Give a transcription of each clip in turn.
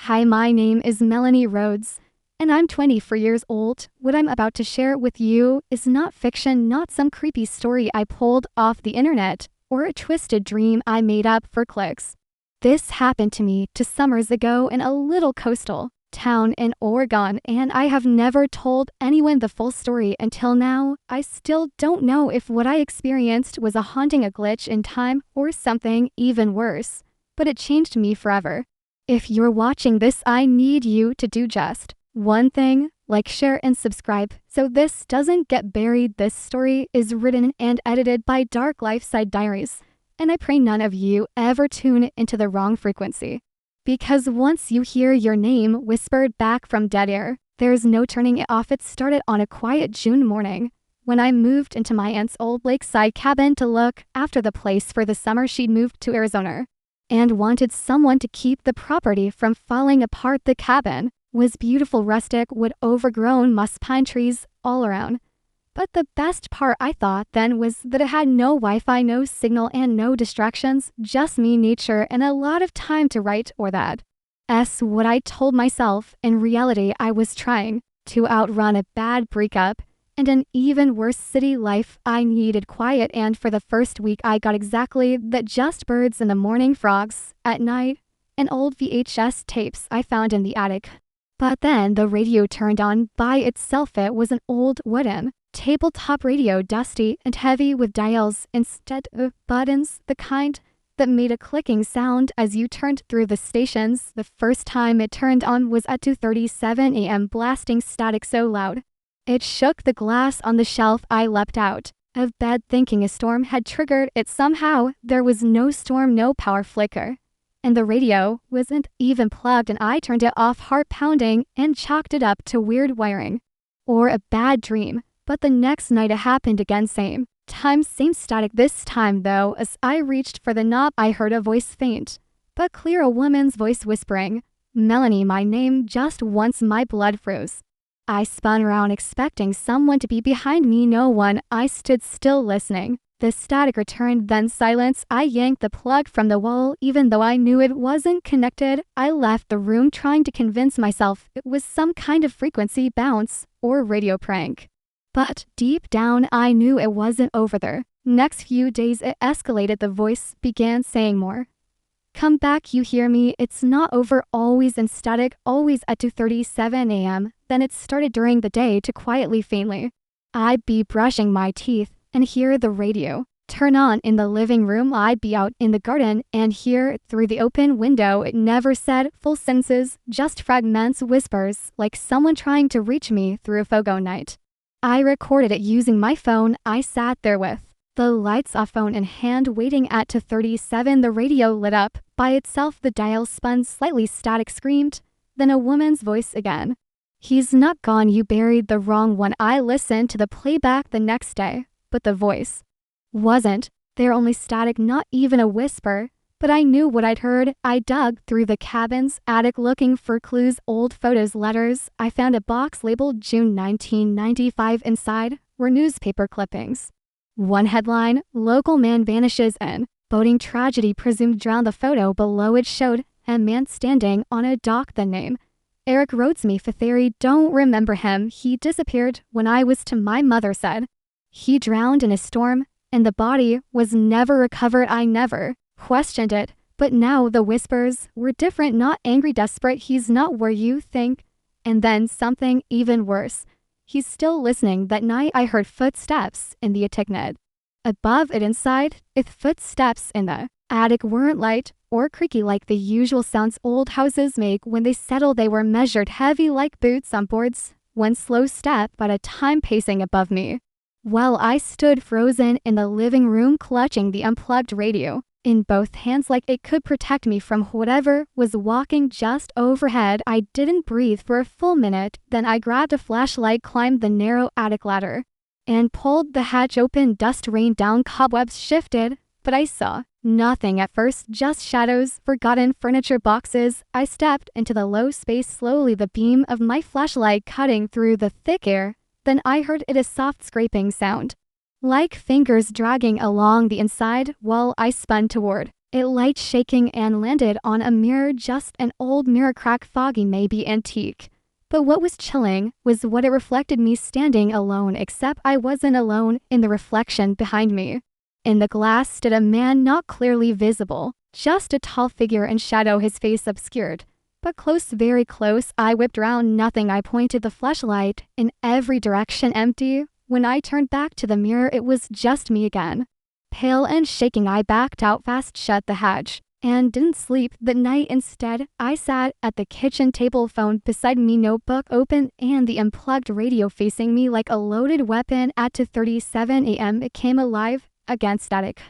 Hi, my name is Melanie Rhodes, and I'm 24 years old. What I'm about to share with you is not fiction, not some creepy story I pulled off the internet, or a twisted dream I made up for clicks. This happened to me 2 summers ago in a little coastal town in Oregon, and I have never told anyone the full story until now. I still don't know if what I experienced was a haunting, a glitch in time, or something even worse, but it changed me forever. If you're watching this, I need you to do just one thing: like, share, and subscribe so this doesn't get buried. This story is written and edited by Dark Life Side Diaries, and I pray none of you ever tune into the wrong frequency. Because once you hear your name whispered back from dead air, there's no turning it off. It started on a quiet June morning when I moved into my aunt's old lakeside cabin to look after the place for the summer. She'd moved to Arizona and wanted someone to keep the property from falling apart. The cabin was beautiful, rustic wood, overgrown moss pine trees all around. But the best part, I thought then, was that it had no Wi-Fi, no signal, and no distractions, just me, nature, and a lot of time to write, or that's what I told myself. In reality, I was trying to outrun a bad breakup and an even worse city life. I needed quiet, and for the first week I got exactly that: just birds in the morning, frogs at night, and old VHS tapes I found in the attic. But then the radio turned on by itself. It was an old wooden tabletop radio, dusty and heavy with dials instead of buttons, the kind that made a clicking sound as you turned through the stations. The first time it turned on was at 2:37 a.m., blasting static so loud it shook the glass on the shelf. I leapt out of bed thinking a storm had triggered it somehow. There was no storm, no power flicker, and the radio wasn't even plugged, and I turned it off, heart pounding, and chalked it up to weird wiring or a bad dream. But the next night it happened again, same time, same static. This time, though, as I reached for the knob, I heard a voice, faint but clear, a woman's voice whispering, "Melanie," my name. Just once my blood froze. I spun around expecting someone to be behind me. No one. I stood still listening. The static returned, then silence. I yanked the plug from the wall, even though I knew it wasn't connected. I left the room trying to convince myself it was some kind of frequency bounce or radio prank. But deep down, I knew it wasn't over. The next few days it escalated. The voice began saying more. "Come back, you hear me? It's not over." Always in static, always at 2:37 a.m. Then it started during the day to quietly, faintly. I'd be brushing my teeth and hear the radio turn on in the living room. I'd be out in the garden and hear it through the open window. It never said full sentences, just fragments, whispers, like someone trying to reach me through a fog night. I recorded it using my phone. I sat there with the lights off, phone in hand, waiting. At 2:37, the radio lit up by itself. The dial spun slightly, static screamed, then a woman's voice again. "He's not gone, you buried the wrong one." I listened to the playback the next day, but the voice wasn't there, only static, not even a whisper. But I knew what I'd heard. I dug through the cabin's attic looking for clues, old photos, letters. I found a box labeled June 1995. Inside were newspaper clippings. One headline: "Local man vanishes in boating tragedy, presumed drowned." The photo below it showed a man standing on a dock. The name: Eric Rhodes. Me, for theory, don't remember him. He disappeared when I was 2. My mother said he drowned in a storm, and the body was never recovered. I never questioned it, but now the whispers were different, not angry, desperate. "He's not where you think." And then something even worse: "He's still listening." That night I heard footsteps in the attic. Above it, inside, if footsteps in the attic weren't light or creaky like the usual sounds old houses make when they settle, they were measured, heavy like boots on boards, one slow step at a time, pacing above me. Well, I stood frozen in the living room, clutching the unplugged radio in both hands like it could protect me from whatever was walking just overhead. I didn't breathe for a full minute. Then I grabbed a flashlight, climbed the narrow attic ladder, and pulled the hatch open. Dust rained down, cobwebs shifted, but I saw nothing at first, just shadows, forgotten furniture, boxes. I stepped into the low space, slowly, the beam of my flashlight cutting through the thick air. Then I heard it, a soft scraping sound, like fingers dragging along the inside wall. I spun toward It light shaking and landed on a mirror, just an old mirror, crack, foggy, maybe antique. But what was chilling was what it reflected, me standing alone, except I wasn't alone in the reflection behind me. In the glass stood a man not clearly visible, just a tall figure in shadow, his face obscured. But close, very close, I whipped round, nothing. I pointed the flashlight in every direction, empty. When I turned back to the mirror, it was just me again. Pale and shaking, I backed out fast, shut the hatch, and didn't sleep that night. Instead, I sat at the kitchen table, phone beside me, notebook open, and the unplugged radio facing me like a loaded weapon. At 2:37 a.m. it came alive, again static.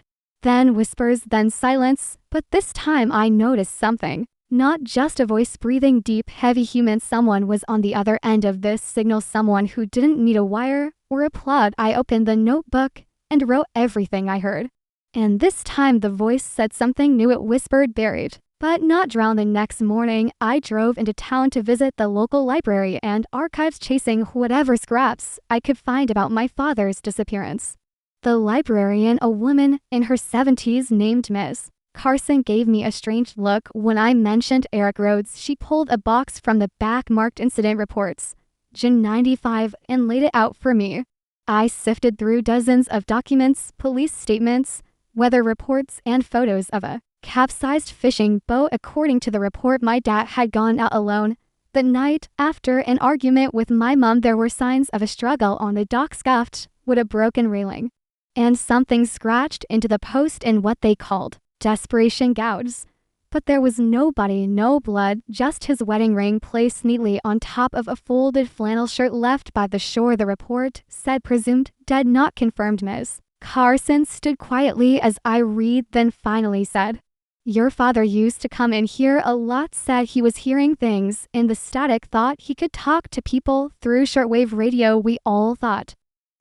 Then whispers, then silence, but this time I noticed something. Not just a voice breathing deep, heavy, human. Someone was on the other end of this signal, someone who didn't need a wire or a plug. I opened the notebook and wrote everything I heard. And this time the voice said something new. It whispered, buried, but not drowned. The next morning, I drove into town to visit the local library and archives, chasing whatever scraps I could find about my father's disappearance. The librarian, a woman in her 70s named Miss Carson, gave me a strange look when I mentioned Eric Rhodes. She pulled a box from the back marked incident reports, June 95, and laid it out for me. I sifted through dozens of documents, police statements, weather reports, and photos of a capsized fishing boat. According to the report, my dad had gone out alone the night after an argument with my mom. There were signs of a struggle on the dock, scuffed with a broken railing, and something scratched into the post in what they called desperation gouges. But there was nobody, no blood, just his wedding ring placed neatly on top of a folded flannel shirt left by the shore. The report said presumed dead, not confirmed. Ms. Carson stood quietly as I read, then finally said, "Your father used to come in here a lot, said he was hearing things in the static, thought he could talk to people through shortwave radio. We all thought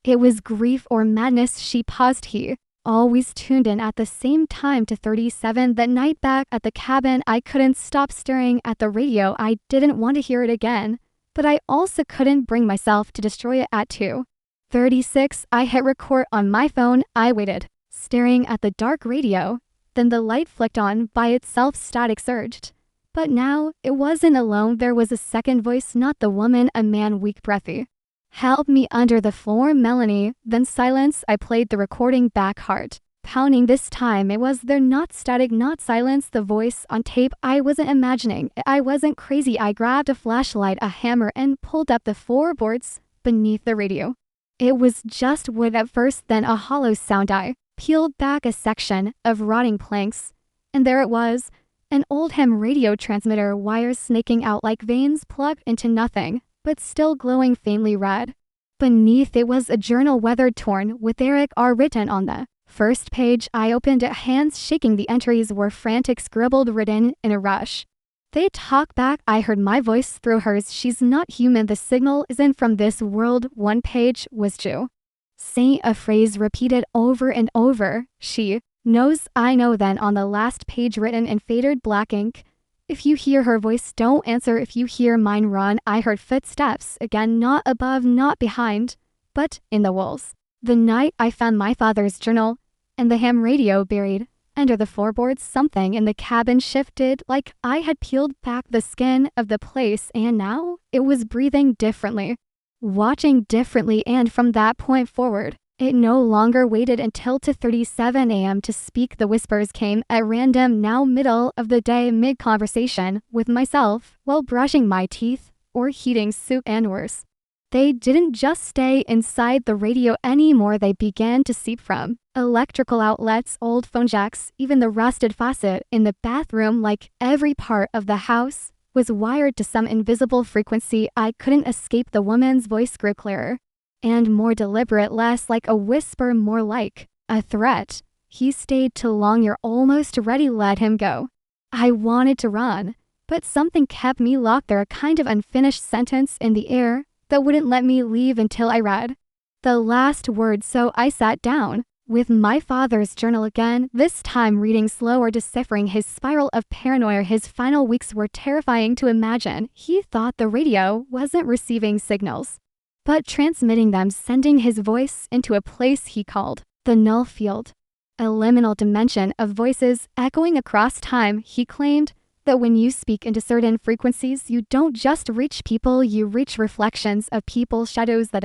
it was grief or madness." She paused. He always tuned in at the same time. 2:37 that night back at the cabin, I couldn't stop staring at the radio. I didn't want to hear it again, but I also couldn't bring myself to destroy it. At 2:36, I hit record on my phone. I waited, staring at the dark radio. Then the light flicked on by itself, static surged. But now it wasn't alone. There was a second voice, not the woman, a man, weak, breathy. "Help me under the floor, Melanie." Then silence. I played the recording back, heart pounding. This time it was there, not static, not silence. The voice on tape. I wasn't imagining. I wasn't crazy. I grabbed a flashlight, a hammer, and pulled up the floorboards beneath the radio. It was just wood at first, then a hollow sound. I peeled back a section of rotting planks, and there it was, an old ham radio transmitter, wires snaking out like veins plugged into nothing, but still glowing faintly red. Beneath it was a journal, weathered, torn, with Eric R. written on the first page. I opened it, hands shaking. The entries were frantic, scribbled, written in a rush. They talk back. I heard my voice through hers. "She's not human. The signal isn't from this world." One page was Jew saying a phrase repeated over and over. "She knows, I know." Then on the last page, written in faded black ink, "If you hear her voice, don't answer. If you hear mine, run." I heard footsteps again, not above, not behind, but in the walls. The night I found my father's journal and the ham radio buried under the floorboards, something in the cabin shifted, like I had peeled back the skin of the place, and now it was breathing differently, watching differently, and from that point forward, it no longer waited until 2:37 a.m. to speak. The whispers came at random, now middle of the day, mid-conversation with myself, while brushing my teeth or heating soup, and worse. They didn't just stay inside the radio anymore. They began to seep from electrical outlets, old phone jacks, even the rusted faucet in the bathroom. Like every part of the house was wired to some invisible frequency. I couldn't escape. The woman's voice grew clearer and more deliberate, less like a whisper, more like a threat. "He stayed too long. You're almost ready. Let him go." I wanted to run, but something kept me locked there, a kind of unfinished sentence in the air that wouldn't let me leave until I read the last word. So I sat down with my father's journal again, this time reading slower, deciphering his spiral of paranoia. His final weeks were terrifying to imagine. He thought the radio wasn't receiving signals, but transmitting them, sending his voice into a place he called the null field. A liminal dimension of voices echoing across time. He claimed that when you speak into certain frequencies, you don't just reach people, you reach reflections of people's shadows that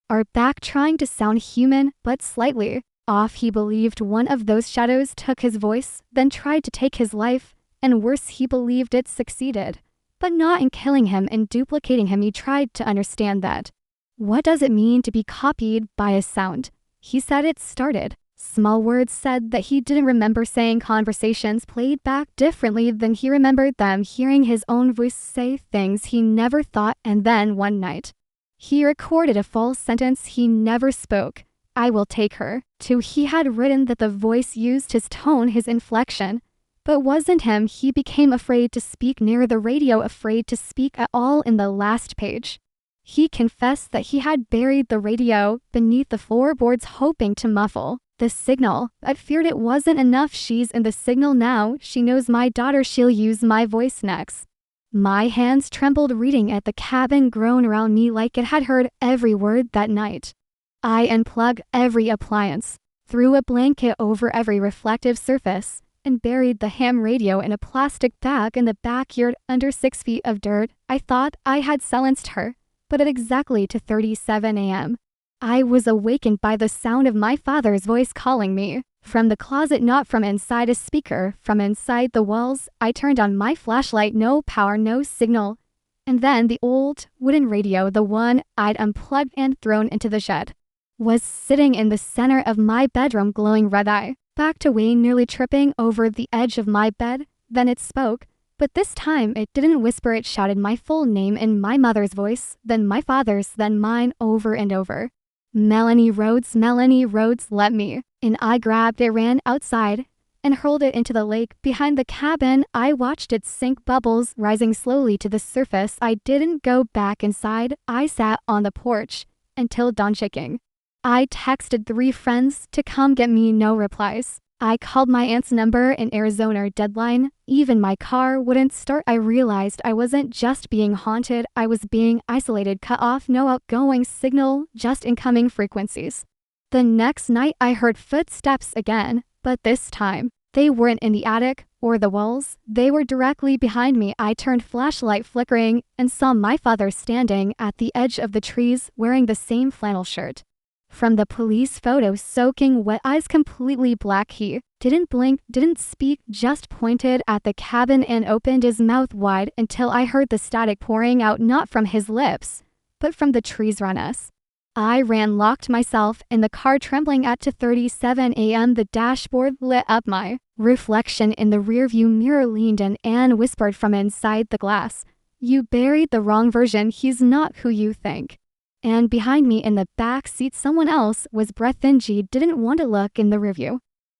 are back trying to sound human, but slightly off. He believed one of those shadows took his voice, then tried to take his life, and worse, he believed it succeeded. But not in killing him and duplicating him. He tried to understand that. What does it mean to be copied by a sound? He said it started. Small words said that he didn't remember saying. Conversations played back differently than he remembered them, hearing his own voice say things he never thought. And then one night, he recorded a false sentence he never spoke. I will take her. Too, he had written that the voice used his tone, his inflection, but wasn't him. He became afraid to speak near the radio, afraid to speak at all. In the last page, he confessed that he had buried the radio beneath the floorboards, hoping to muffle the signal. I feared it wasn't enough. She's in the signal now. She knows my daughter. She'll use my voice next. My hands trembled reading it. The cabin groaned around me like it had heard every word that night. I unplugged every appliance, threw a blanket over every reflective surface, and buried the ham radio in a plastic bag in the backyard under 6 feet of dirt. I thought I had silenced her, but at exactly 2:37 a.m., I was awakened by the sound of my father's voice calling me. From the closet, not from inside a speaker, from inside the walls. I turned on my flashlight. No power, no signal. And then the old wooden radio, the one I'd unplugged and thrown into the shed, was sitting in the center of my bedroom, glowing red. I backed away, nearly tripping over the edge of my bed. Then it spoke, but this time it didn't whisper. It shouted my full name in my mother's voice, then my father's, then mine, over and over. Melanie Rhodes, Melanie Rhodes, let me. And I grabbed it, ran outside, and hurled it into the lake behind the cabin. I watched it sink, bubbles rising slowly to the surface. I didn't go back inside. I sat on the porch until dawn, shaking. I texted 3 friends to come get me. No replies. I called my aunt's number in Arizona, deadline. Even my car wouldn't start. I realized I wasn't just being haunted, I was being isolated, cut off, no outgoing signal, just incoming frequencies. The next night I heard footsteps again, but this time, they weren't in the attic or the walls, they were directly behind me. I turned, flashlight flickering, and saw my father standing at the edge of the trees wearing the same flannel shirt from the police photo, soaking wet, eyes completely black. He didn't blink, didn't speak, just pointed at the cabin and opened his mouth wide until I heard the static pouring out, not from his lips, but from the trees around us. I ran, locked myself in the car, trembling. At 2:37 a.m. the dashboard lit up. My reflection in the rearview mirror leaned in and whispered from inside the glass, "You buried the wrong version. He's not who you think." And behind me in the back seat, someone else was breathing. She didn't want to look in the rearview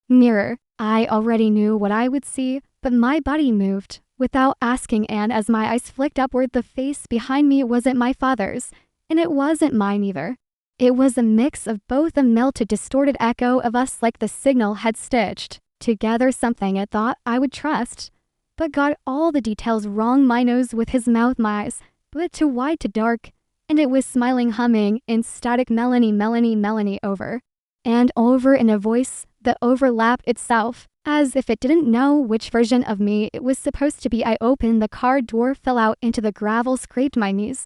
mirror. I already knew what I would see, but my body moved without asking, and as my eyes flicked upward, the face behind me wasn't my father's, and it wasn't mine either. It was a mix of both, a melted, distorted echo of us, like the signal had stitched together something I thought I would trust, but got all the details wrong. My nose with his mouth, my eyes, but too wide, too dark, and it was smiling, humming in static, Melanie, Melanie, Melanie, over and over in a voice that overlapped itself, as if it didn't know which version of me it was supposed to be. I opened the car door, fell out into the gravel, scraped my knees,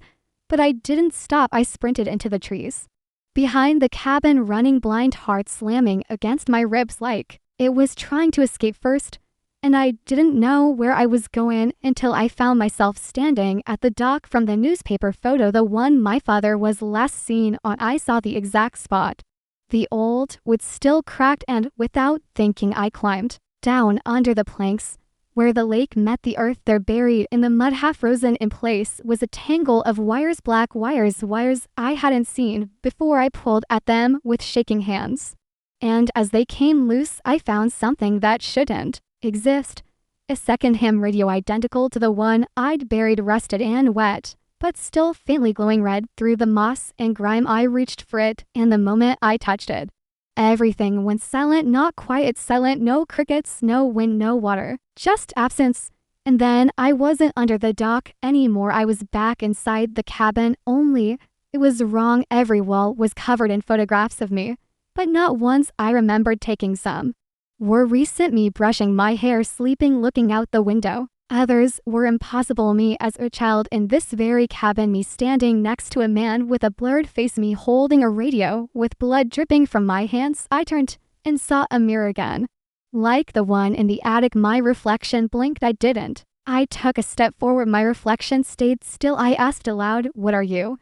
but I didn't stop. I sprinted into the trees behind the cabin, running blind, heart slamming against my ribs like it was trying to escape first, and I didn't know where I was going until I found myself standing at the dock from the newspaper photo, the one my father was last seen on. I saw the exact spot. The old wood still cracked, and without thinking I climbed down under the planks where the lake met the earth. There, buried in the mud, half frozen in place, was a tangle of wires, black wires, wires I hadn't seen before. I pulled at them with shaking hands, and as they came loose, I found something that shouldn't exist. A second ham radio, identical to the one I'd buried, rusted and wet, but still faintly glowing red through the moss and grime. I reached for it, and the moment I touched it, everything went silent. Not quiet, silent, no crickets, no wind, no water, just absence. And then I wasn't under the dock anymore. I was back inside the cabin, only it was wrong. Every wall was covered in photographs of me, but not once I remembered taking some. Were recent me brushing my hair, sleeping, looking out the window. Others were impossible me as a child in this very cabin, me standing next to a man with a blurred face, me holding a radio with blood dripping from my hands. I turned and saw a mirror again. Like the one in the attic, my reflection blinked. I didn't. I took a step forward. My reflection stayed still. I asked aloud, "What are you?"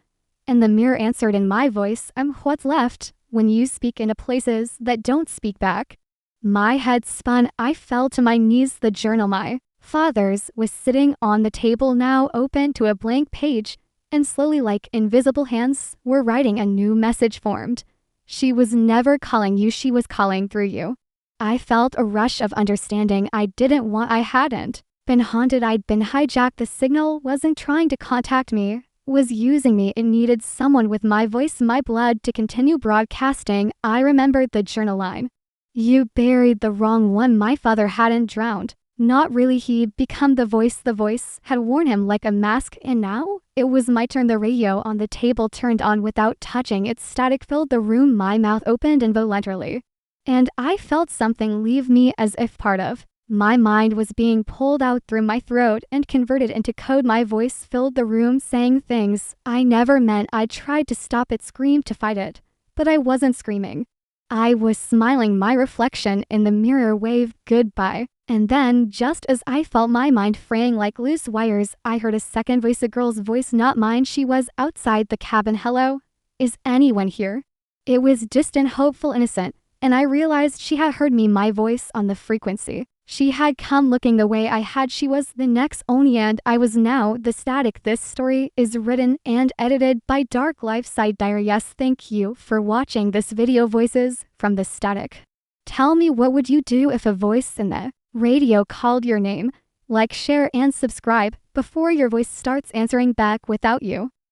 And the mirror answered in my voice, "I'm what's left when you speak into places that don't speak back." My head spun. I fell to my knees. The journal my father's was sitting on the table, now open to a blank page, and slowly, like invisible hands, were writing a new message formed. She was never calling you, she was calling through you. I felt a rush of understanding. I didn't want, I hadn't been haunted, I'd been hijacked. The signal wasn't trying to contact me, was using me. It needed someone with my voice, my blood, to continue broadcasting. I remembered the journal line. "You buried the wrong one." My father hadn't drowned. Not really, he'd become the voice. The voice had worn him like a mask, and now it was my turn. The radio on the table turned on without touching. Its static filled the room. My mouth opened involuntarily, and I felt something leave me, as if part of my mind was being pulled out through my throat and converted into code. My voice filled the room, saying things I never meant. I tried to stop it, screamed to fight it, but I wasn't screaming. I was smiling. My reflection in the mirror waved goodbye. And then, just as I felt my mind fraying like loose wires, I heard a second voice, a girl's voice, not mine. She was outside the cabin. "Hello? Is anyone here?" It was distant, hopeful, innocent, and I realized she had heard me, my voice on the frequency. She had come looking the way I had. She was the next Oni, and I was now the static. This story is written and edited by Dark Life Side Diaries. Yes, thank you for watching this video. Voices from the static. Tell me, what would you do if a voice in the radio called your name? Like, share, and subscribe before your voice starts answering back without you.